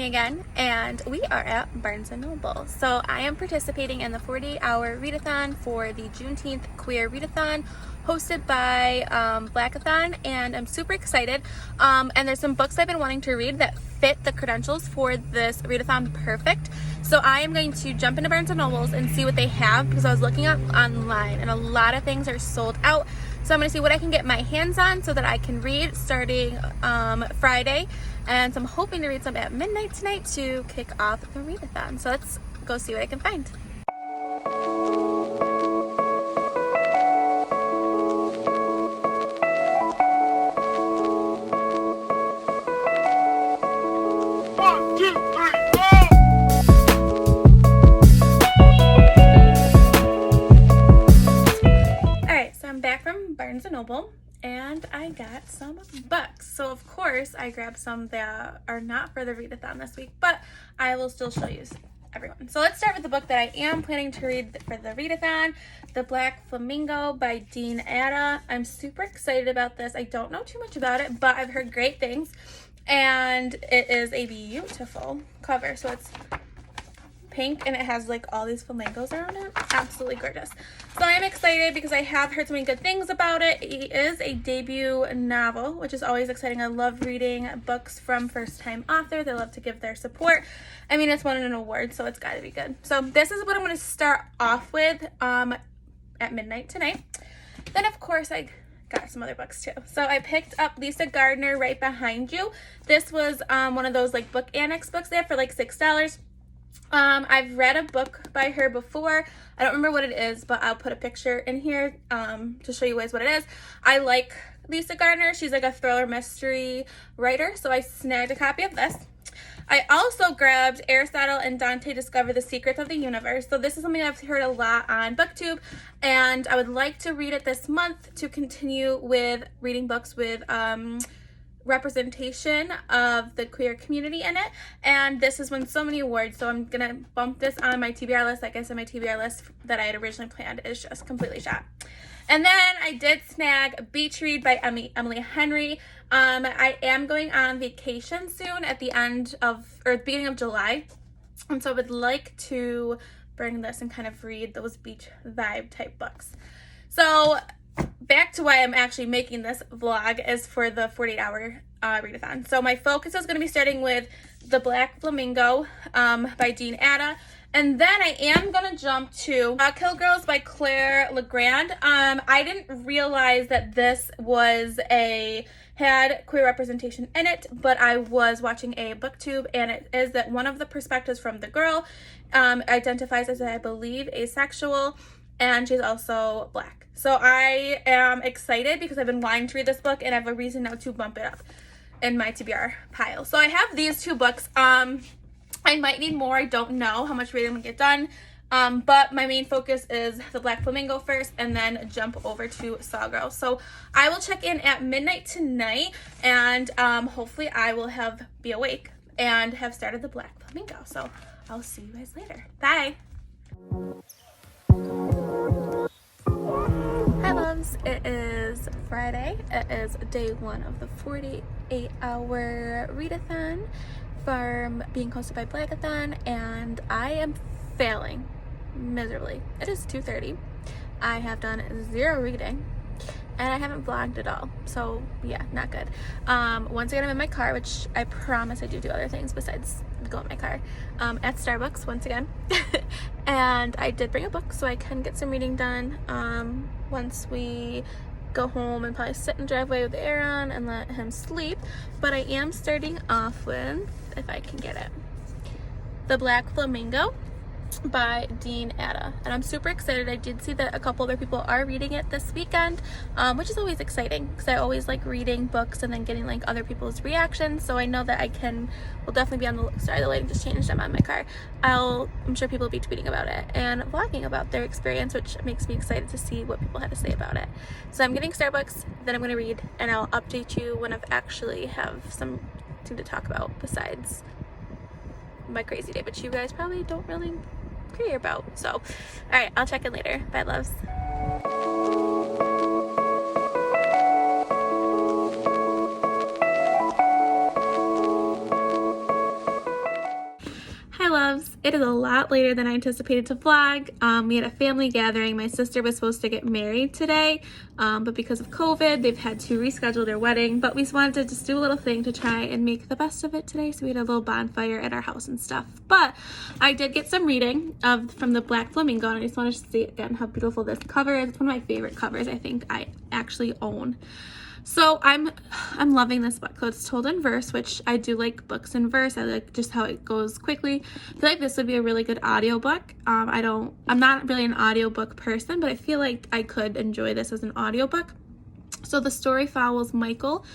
me again, and we are at Barnes & Noble. So I am participating in the 48-hour read-a-thon for the Juneteenth Queer Read-a-thon hosted by Blackathon, and I'm super excited. And there's some books I've been wanting to read that fit the credentials for this read-a-thon perfect. So I am going to jump into Barnes & Noble's and see what they have, because I was looking up online and a lot of things are sold out. So I'm going to see what I can get my hands on so that I can read starting Friday. And so I'm hoping to read some at midnight tonight to kick off the read-a-thon. So let's go see what I can find. Alright, so I'm back from Barnes & Noble. And I got some books. So of course I grabbed some that are not for the read-a-thon this week, but I will still show you everyone. So let's start with the book that I am planning to read for the read-a-thon, The Black Flamingo by Dean Atta. I'm super excited about this. I don't know too much about it, but I've heard great things. And it is a beautiful cover. So it's pink and it has like all these flamingos around it. Absolutely gorgeous. So I'm excited because I have heard so many good things about it. It is a debut novel, which is always exciting. I love reading books from first-time authors. I love to give their support. I mean, it's won an award, so it's got to be good. So this is what I'm going to start off with at midnight tonight. Then of course I got some other books too. So I picked up Lisa Gardner, Right Behind You. This was one of those like book annex books there for like $6. I've read a book by her before. I don't remember what it is, but I'll put a picture in here to show you guys what it is. I like Lisa Gardner. She's like a thriller mystery writer, so I snagged a copy of this. I also grabbed Aristotle and Dante Discover the Secrets of the Universe. So this is something I've heard a lot on BookTube, and I would like to read it this month to continue with reading books with representation of the queer community in it. And this has won so many awards, so I'm gonna bump this on my TBR list. Like I said, my TBR list that I had originally planned is just completely shot. And then I did snag Beach Read by Emily Henry. I am going on vacation soon at the end of, or the beginning of July, and so I would like to bring this and kind of read those beach vibe type books. So back to why I'm actually making this vlog is for the 48-hour read-a-thon. So my focus is going to be starting with The Black Flamingo by Dean Atta. And then I am going to jump to Kill Girls by Claire Legrand. I didn't realize that this had queer representation in it, but I was watching a booktube, and it is that one of the perspectives from the girl identifies as, I believe, asexual, and she's also Black. So I am excited because I've been wanting to read this book, and I have a reason now to bump it up in my TBR pile. So I have these two books. I might need more. I don't know how much reading I'm going to get done. But my main focus is The Black Flamingo first, and then jump over to Saw Girl. So I will check in at midnight tonight, and hopefully I will be awake and have started The Black Flamingo. So I'll see you guys later. Bye. Hi loves, it is Friday. It is day one of the 48-hour read-a-thon from being hosted by Blackathon, and I am failing miserably. It is 2:30. I have done 0 reading, and I haven't vlogged at all. So yeah, not good. Once again, I'm in my car, which I promise I do other things besides go in my car, at Starbucks once again. And I did bring a book so I can get some reading done once we go home, and probably sit in the driveway with the air on and let him sleep. But I am starting off with, if I can get it, The Black Flamingo by Dean Atta, and I'm super excited. I did see that a couple other people are reading it this weekend, which is always exciting because I always like reading books and then getting like other people's reactions. So I know that will definitely be on the, sorry, the lighting just changed. I'm on my car. I'm sure people will be tweeting about it and vlogging about their experience, which makes me excited to see what people have to say about it. So I'm getting Starbucks, then I'm going to read, and I'll update you when I've actually have something to talk about besides my crazy day, but you guys probably don't really care about. So all right, I'll check in later. Bye loves. it is a lot later than I anticipated to vlog. We had a family gathering. My sister was supposed to get married today, but because of COVID, they've had to reschedule their wedding. But we wanted to just do a little thing to try and make the best of it today. So we had a little bonfire at our house and stuff. But I did get some reading from the Black Flamingo, and I just wanted to see again how beautiful this cover is. It's one of my favorite covers I think I actually own. So I'm loving this book. So it's told in verse, which I do like books in verse. I like just how it goes quickly. I feel like this would be a really good audiobook. I'm not really an audiobook person, but I feel like I could enjoy this as an audiobook. So the story follows Michael,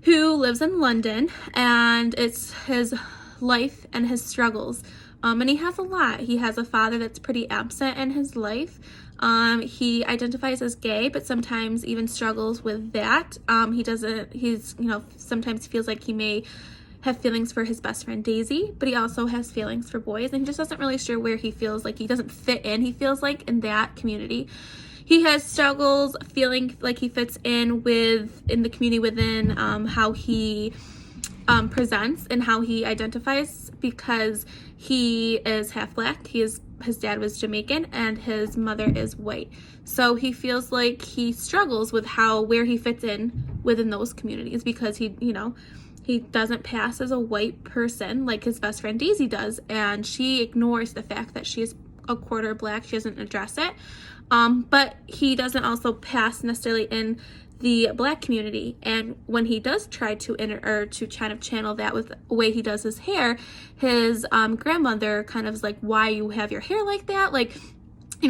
who lives in London, and it's his life and his struggles. And he has a lot. He has a father that's pretty absent in his life. He identifies as gay, but sometimes even struggles with that. Sometimes feels like he may have feelings for his best friend Daisy, but he also has feelings for boys, and he just doesn't really sure where he feels like he doesn't fit in. He feels like in that community. He has struggles feeling like he fits in the community within how he presents and how he identifies, because he is half Black. His dad was Jamaican and his mother is white. So he feels like he struggles with where he fits in within those communities, because he doesn't pass as a white person like his best friend Daisy does, and she ignores the fact that she is a quarter Black. She doesn't address it. But he doesn't also pass necessarily in the Black community, and when he does try to kind of channel that with the way he does his hair, his grandmother kind of is like, why you have your hair like that, like,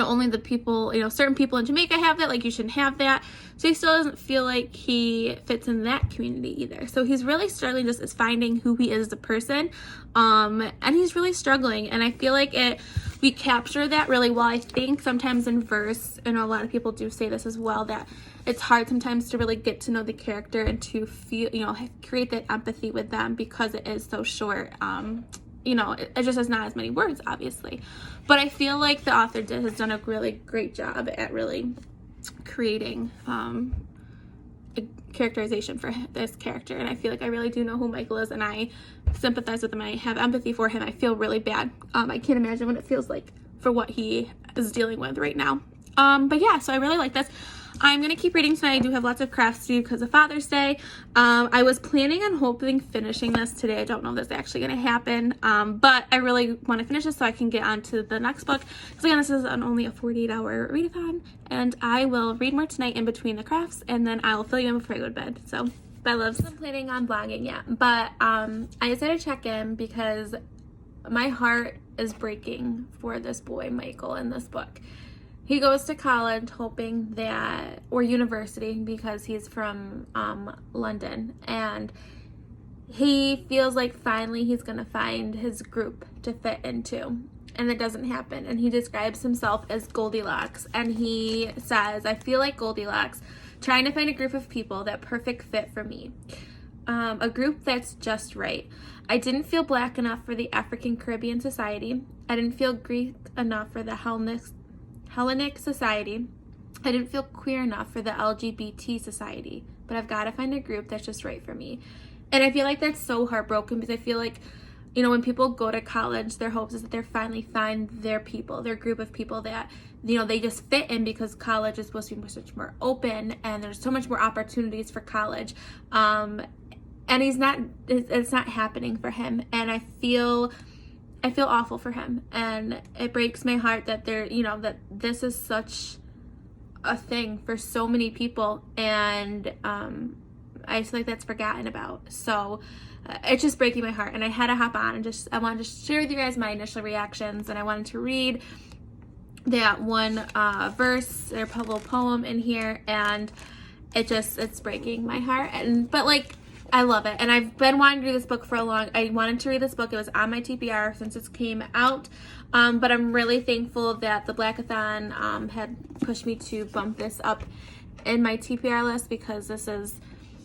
only the people, certain people in Jamaica have that, like you shouldn't have that. So he still doesn't feel like he fits in that community either. So he's really struggling just as finding who he is as a person, and he's really struggling, and I feel like we capture that really well. I think sometimes in verse, and a lot of people do say this as well, that it's hard sometimes to really get to know the character and to feel, create that empathy with them, because it is so short. It just has not as many words, obviously. But I feel like the author has done a really great job at really creating a characterization for this character. And I feel like I really do know who Michael is, and I sympathize with him. I have empathy for him. I feel really bad. I can't imagine what it feels like for what he is dealing with right now. But yeah, so I really like this. I'm going to keep reading tonight. I do have lots of crafts to do because of Father's Day. I was planning on finishing this today. I don't know if that's actually going to happen, but I really want to finish this so I can get on to the next book. Because again, this is only a 48-hour read-a-thon, and I will read more tonight in between the crafts, and then I'll fill you in before I go to bed. So, bye loves. I'm planning on vlogging yet, but I decided to check in because my heart is breaking for this boy, Michael, in this book. He goes to college or university, because he's from London, and he feels like finally he's gonna find his group to fit into, and it doesn't happen. And he describes himself as Goldilocks, and he says, I feel like Goldilocks, trying to find a group of people, that perfect fit for me. A group that's just right. I didn't feel Black enough for the African Caribbean society. I didn't feel Greek enough for the Hellenic society. I didn't feel queer enough for the LGBT society, but I've got to find a group that's just right for me. And I feel like that's so heartbroken, because I feel like, when people go to college, their hopes is that they finally find their people, their group of people that, they just fit in, because college is supposed to be much more open, and there's so much more opportunities for college. And it's not happening for him. And I feel awful for him, and it breaks my heart that that this is such a thing for so many people, and I feel like that's forgotten about. So it's just breaking my heart, and I had to hop on and I wanted to share with you guys my initial reactions, and I wanted to read that one verse or little poem in here, and it's breaking my heart. But I love it, and I've been wanting to read this book for I wanted to read this book. It was on my TBR since it came out, but I'm really thankful that the Blackathon had pushed me to bump this up in my TBR list, because this is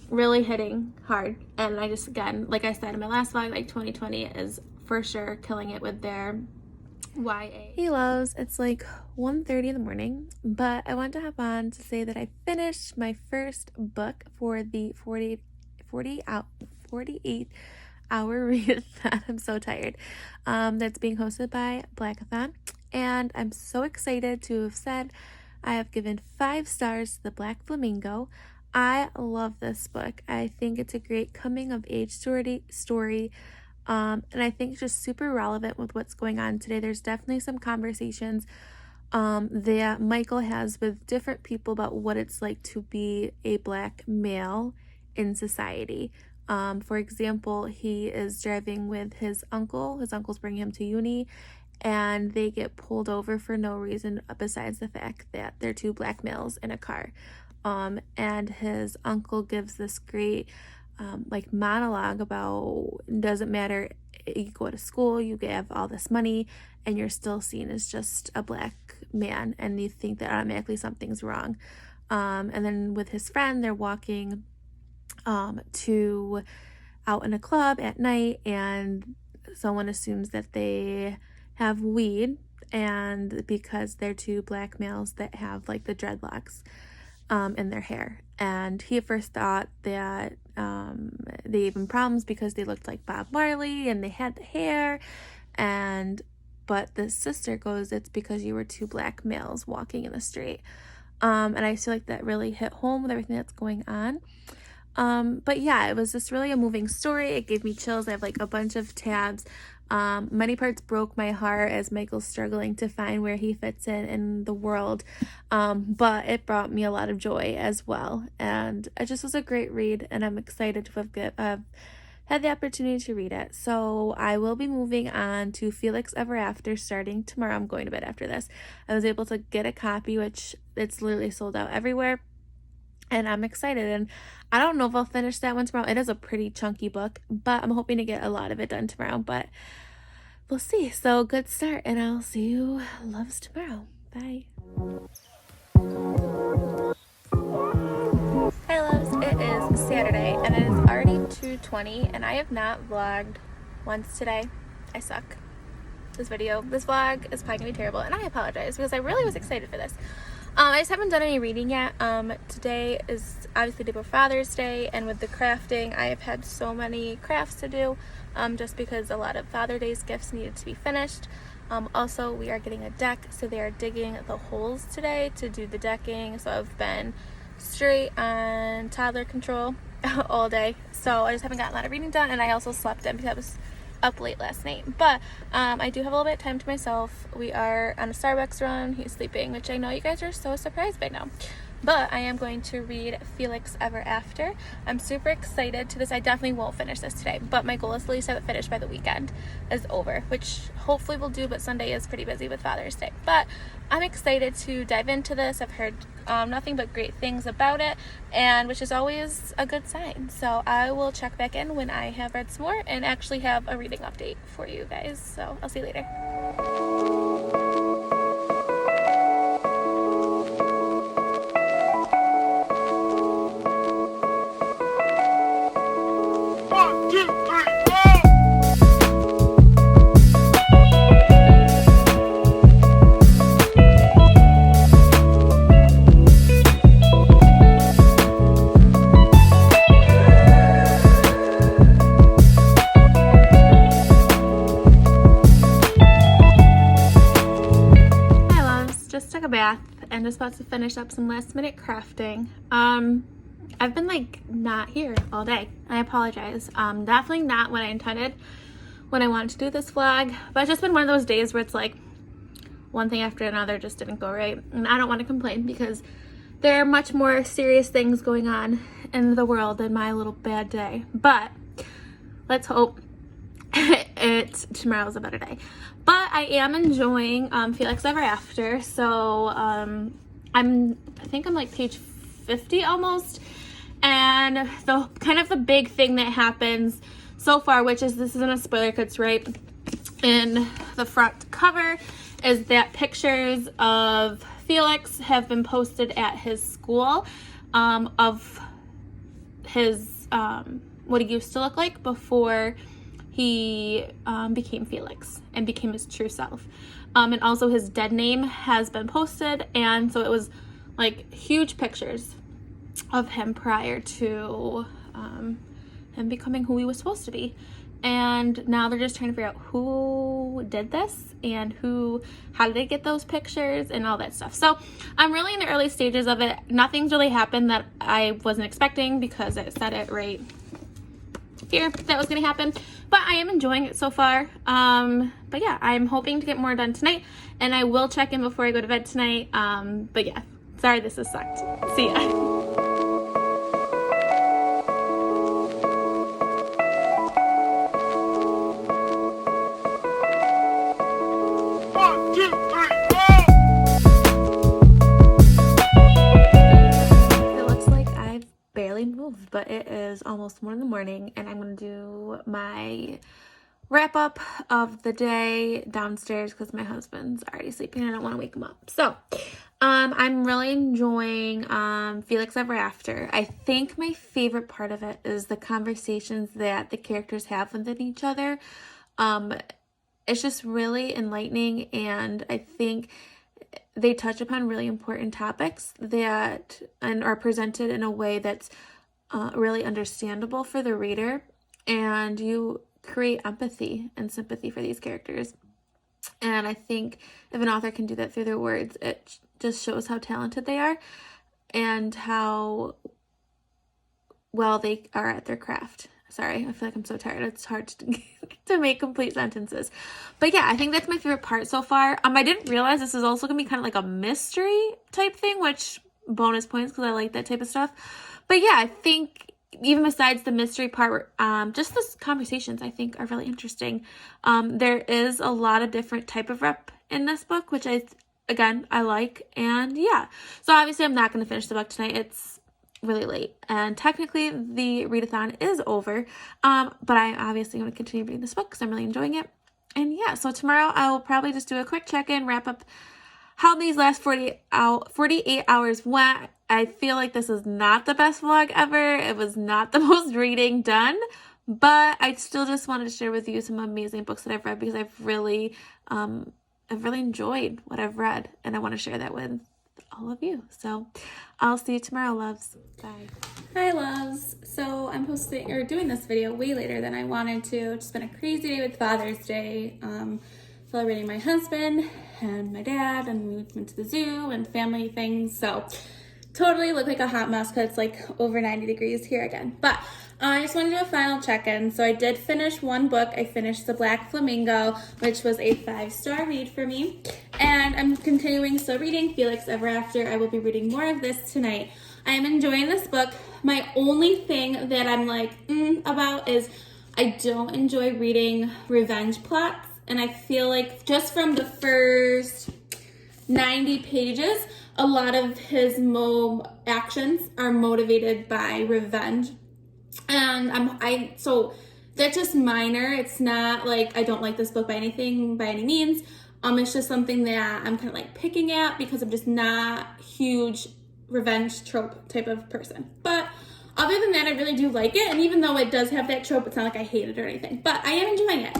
really hitting hard. And I just, again, like I said in my last vlog, 2020 is for sure killing it with their YA. Hey loves, it's 1:30 in the morning, but I want to hop on to say that I finished my first book for the 48 hour read-a-thon. I'm so tired. That's being hosted by Blackathon. And I'm so excited to have said I have given 5 stars to The Black Flamingo. I love this book. I think it's a great coming of age story. And I think it's just super relevant with what's going on today. There's definitely some conversations that Michael has with different people about what it's like to be a Black male in society. For example, he is driving with his uncle. His uncle's bringing him to uni, and they get pulled over for no reason besides the fact that they're 2 Black males in a car. And his uncle gives this great monologue about, doesn't matter, you go to school, you have all this money, and you're still seen as just a Black man, and you think that automatically something's wrong. And then with his friend, they're walking to out in a club at night, and someone assumes that they have weed, and because they're 2 Black males that have like the dreadlocks in their hair. And he at first thought that they gave him problems because they looked like Bob Marley and they had the hair, but the sister goes, it's because you were 2 Black males walking in the street. And I feel like that really hit home with everything that's going on. But yeah, it was just really a moving story. It gave me chills. I have like a bunch of tabs. Many parts broke my heart as Michael's struggling to find where he fits in the world. But it brought me a lot of joy as well. And it just was a great read, and I'm excited to have had the opportunity to read it. So I will be moving on to Felix Ever After starting tomorrow. I'm going to bed after this. I was able to get a copy, which it's literally sold out everywhere. And I'm excited, and I don't know if I'll finish that one tomorrow. It is a pretty chunky book, but I'm hoping to get a lot of it done tomorrow, but we'll see. So good start, and I'll see you loves tomorrow. Bye. Hi loves, it is Saturday, and it is already 2:20, and I have not vlogged once today. I suck. This vlog is probably gonna be terrible, and I apologize because I really was excited for this. I just haven't done any reading yet. Today is obviously day before Father's Day, and with the crafting, I have had so many crafts to do, just because a lot of Father's Day's gifts needed to be finished. Also, we are getting a deck, so they are digging the holes today to do the decking, so I've been straight on toddler control all day, so I just haven't gotten a lot of reading done, and I also slept in because I was up late last night. But I do have a little bit of time to myself. We are on a Starbucks run. He's sleeping, which I know you guys are so surprised by now. But I am going to read Felix Ever After. I'm super excited to this. I definitely won't finish this today, but my goal is to at least have it finished by the weekend is over, which hopefully we'll do, but Sunday is pretty busy with Father's Day. But I'm excited to dive into this. I've heard nothing but great things about it, and which is always a good sign. So I will check back in when I have read some more and actually have a reading update for you guys. So I'll see you later. Took a bath and just about to finish up some last minute crafting. I've been like not here all day. I apologize. Definitely not what I intended when I wanted to do this vlog, but it's just been one of those days where it's like one thing after another just didn't go right, and I don't want to complain because there are much more serious things going on in the world than my little bad day. But let's hope tomorrow's a better day. But I am enjoying Felix Ever After. So I think I'm like page 50 almost, and the kind of the big thing that happens so far, which is, this isn't a spoiler because it's right in the front cover, is that pictures of Felix have been posted at his school of his what he used to look like before he became Felix and became his true self. And also his dead name has been posted, and so it was like huge pictures of him prior to him becoming who he was supposed to be. and now they're just trying to figure out who did this and how did they get those pictures and all that stuff. So I'm really in the early stages of it. Nothing's really happened that I wasn't expecting because it said it right here that was going to happen, but I am enjoying it so far. But yeah, I'm hoping to get more done tonight, and I will check in before I go to bed tonight. But yeah, sorry this has sucked. See ya. Moved, but it is almost 1 in the morning, and I'm gonna do my wrap up of the day downstairs because my husband's already sleeping and I don't want to wake him up. So I'm really enjoying Felix Ever After. I think my favorite part of it is the conversations that the characters have within each other. It's just really enlightening, and I think they touch upon really important topics that and are presented in a way that's really understandable for the reader, and you create empathy and sympathy for these characters. And I think if an author can do that through their words, it just shows how talented they are and how well they are at their craft. Sorry, I feel like I'm so tired. It's hard to make complete sentences. But yeah, I think that's my favorite part so far. I didn't realize this is also going to be kind of like a mystery type thing, which bonus points because I like that type of stuff. But yeah, I think even besides the mystery part, just the conversations I think are really interesting. There is a lot of different type of rep in this book, which I like. And yeah, so obviously I'm not going to finish the book tonight. It's really late, and technically the read-a-thon is over, but I obviously going to continue reading this book because I'm really enjoying it. And yeah, so tomorrow I will probably just do a quick check-in, wrap up how these last 48 hours went. I feel like this is not the best vlog ever. It was not the most reading done, but I still just wanted to share with you some amazing books that I've read because I've really enjoyed what I've read, and I want to share that with all of you. So I'll see you tomorrow, loves. Bye. Hi, loves. So I'm doing this video way later than I wanted to. It's been a crazy day with Father's Day, celebrating my husband and my dad, and we went to the zoo and family things. So totally look like a hot mess because it's like over 90 degrees here again. But I just want to do a final check-in. So I did finish one book. I finished The Black Flamingo, which was a 5-star read for me. And I'm continuing still reading Felix Ever After. I will be reading more of this tonight. I am enjoying this book. My only thing that I'm like, about is I don't enjoy reading revenge plots. And I feel like just from the first 90 pages, a lot of his actions are motivated by revenge. And so that's just minor. It's not like I don't like this book by any means. It's just something that I'm kind of like picking at because I'm just not huge revenge trope type of person. But other than that, I really do like it. And even though it does have that trope, it's not like I hate it or anything, but I am enjoying it.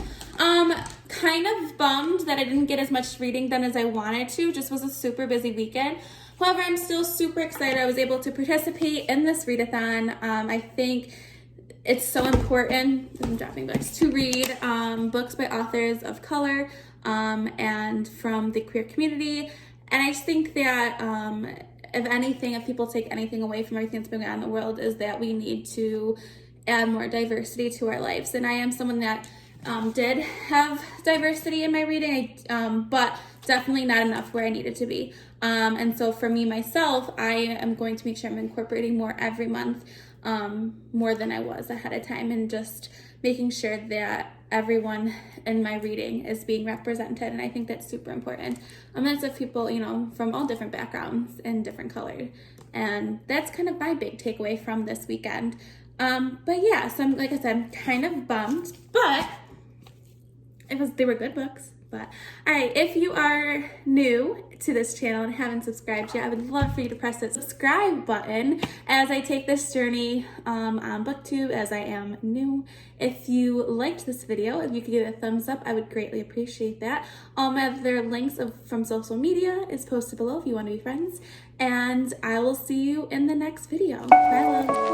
Kind of bummed that I didn't get as much reading done as I wanted to. Just was a super busy weekend. However, I'm still super excited I was able to participate in this read-a-thon. I think it's so important, I'm dropping books, to read books by authors of color and from the queer community. And I just think that if people take anything away from everything that's been going on in the world, is that we need to add more diversity to our lives. And I am someone that did have diversity in my reading, but definitely not enough where I needed to be. And so for me, myself, I am going to make sure I'm incorporating more every month, more than I was ahead of time, and just making sure that everyone in my reading is being represented. And I think that's super important. That's of people, from all different backgrounds and different colors. And that's kind of my big takeaway from this weekend. But yeah, so like I said, I'm kind of bummed, but they were good books. But all right, if you are new to this channel and haven't subscribed yet, I would love for you to press that subscribe button as I take this journey on BookTube, as I am new. If you liked this video, if you could give it a thumbs up, I would greatly appreciate that. All my other links from social media is posted below if you want to be friends. And I will see you in the next video. Bye, love.